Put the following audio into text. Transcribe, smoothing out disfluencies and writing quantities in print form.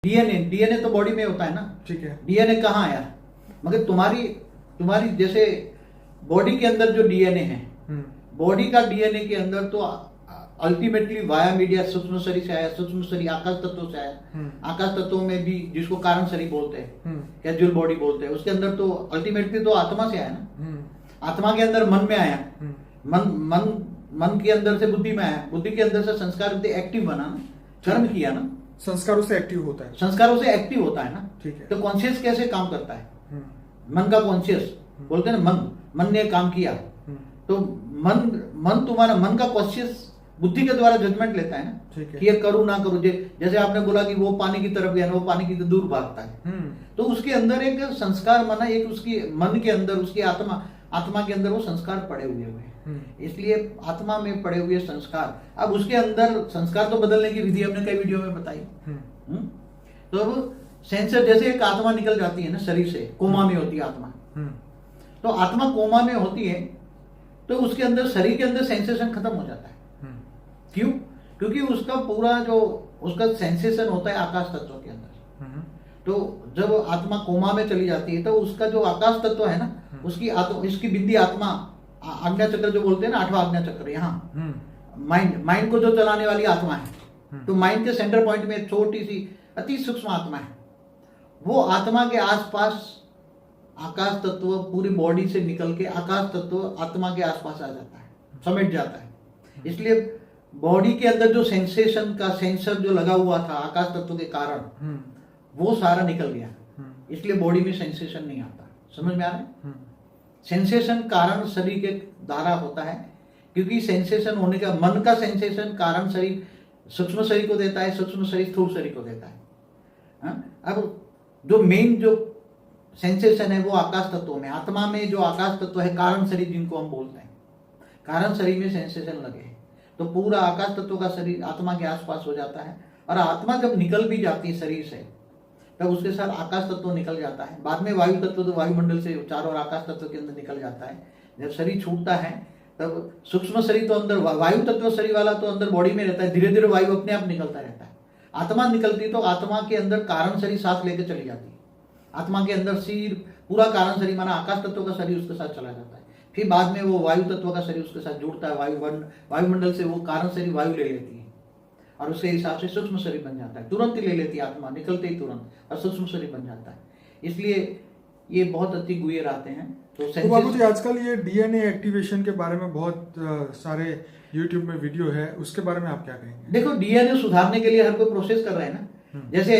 DNA तो body में होता है ना। ठीक है। डीएनए कहाँ आया? मगर तुम्हारी जैसे बॉडी के अंदर जो डीएनए है, बॉडी का डीएनए के अंदर तो अल्टीमेटली वाया मीडिया सूक्ष्म शरीर से आया, सूक्ष्म शरीर आकाश तत्वों से आया, आकाश तत्वों में भी जिसको कारण शरीर बोलते हैं, कैजुअल बॉडी बोलते हैं, उसके अंदर तो अल्टीमेटली तो आत्मा से आया ना। आत्मा के अंदर मन में आया, मन के अंदर से बुद्धि में आया, बुद्धि के अंदर से संस्कार एक्टिव बना ना, कर्म किया ना, संस्कारों से एक्टिव होता है। संस्कारों से एक्टिव होता है ना। ठीक है। तो कॉन्शियस कैसे काम करता है? मन का कॉन्शियस बोलते हैं ना, मन ने काम किया तो मन तुम्हारा मन का कॉन्शियस बुद्धि के द्वारा जजमेंट लेता है ना कि ये करूं ना करूं। जैसे आपने बोला कि वो पानी की तरफ गया ना, वो पानी की तरफ दूर भागता है, तो उसके अंदर एक संस्कार माना, एक उसकी मन के अंदर, उसकी आत्मा के अंदर वो संस्कार पड़े हुए हैं। इसलिए आत्मा में पड़े हुए संस्कार, अब उसके अंदर संस्कार तो बदलने की विधि हमने कई वीडियो में बताई। तो अब सेंसर, जैसे एक आत्मा निकल जाती है ना शरीर से, कोमा में होती है आत्मा, तो आत्मा कोमा में होती है तो उसके अंदर, शरीर के अंदर सेंसेशन खत्म हो जाता है। क्यों? क्योंकि उसका पूरा जो उसका सेंसेशन होता है आकाश तत्व के अंदर। तो जब आत्मा कोमा में चली जाती है तो उसका जो आकाश तत्व है ना, इसकी बिंदी आत्मा, आज्ञा चक्र जो बोलते हैं ना, 8वां आज्ञा चक्र, यहाँ माइंड को जो चलाने वाली आत्मा है, तो माइंड के सेंटर पॉइंट में छोटी सी अति सूक्ष्म आत्मा है। वो आत्मा के आसपास आकाश तत्व पूरी बॉडी से निकल के आकाश तत्व आत्मा के आसपास आ जाता है, समेट जाता है। इसलिए बॉडी के अंदर जो सेंसेशन का सेंसर जो लगा हुआ था आकाश तत्व के कारण, वो सारा निकल गया। इसलिए बॉडी में सेंसेशन नहीं आता। समझ में आ रहा है? सेंसेशन कारण शरीर के द्वारा होता है, क्योंकि सेंसेशन होने का, मन का सेंसेशन कारण शरीर सूक्ष्म शरीर को देता है, सूक्ष्म शरीर स्थूल शरीर को देता है। अब जो मेन जो सेंसेशन है वो आकाश तत्व में, आत्मा में जो आकाश तत्व है, कारण शरीर जिनको हम बोलते हैं, कारण शरीर में सेंसेशन लगे तो पूरा आकाश तत्व का शरीर आत्मा के आसपास हो जाता है। और आत्मा जब निकल भी जाती है शरीर से, तब उसके साथ आकाश तत्व निकल जाता है। बाद में वायु तत्व तो वायुमंडल से चारों ओर आकाश तत्व के अंदर निकल जाता है। जब शरीर छूटता है तब सूक्ष्म शरीर तो अंदर, वायु तत्व शरीर वाला तो अंदर बॉडी में रहता है, धीरे धीरे वायु अपने आप निकलता रहता है। आत्मा निकलती तो आत्मा के अंदर कारण शरीर सांस लेकर चली जाती है। आत्मा के अंदर सिर पूरा कारण शरीर माना आकाश तत्व का शरीर उसके साथ चला जाता है। फिर बाद में वो वायु तत्व का शरीर उसके साथ जुड़ता है, वायुमंडल से वो कारण शरीर वायु ले लेती है और उसके हिसाब से सूक्ष्म शरीर बन जाता है। तुरंत ही ले लेती है आत्मा, निकलते ही तुरंत, और सूक्ष्म शरीर बन जाता है। इसलिए ये बहुत अति गुह्य आते हैं। तो बाबूजी, आजकल ये डीएनए एक्टिवेशन के बारे में बहुत सारे यूट्यूब में वीडियो है, उसके बारे में आप क्या कहेंगे? देखो, डीएनए सुधारने के लिए हर कोई प्रोसेस कर रहे हैं ना। जैसे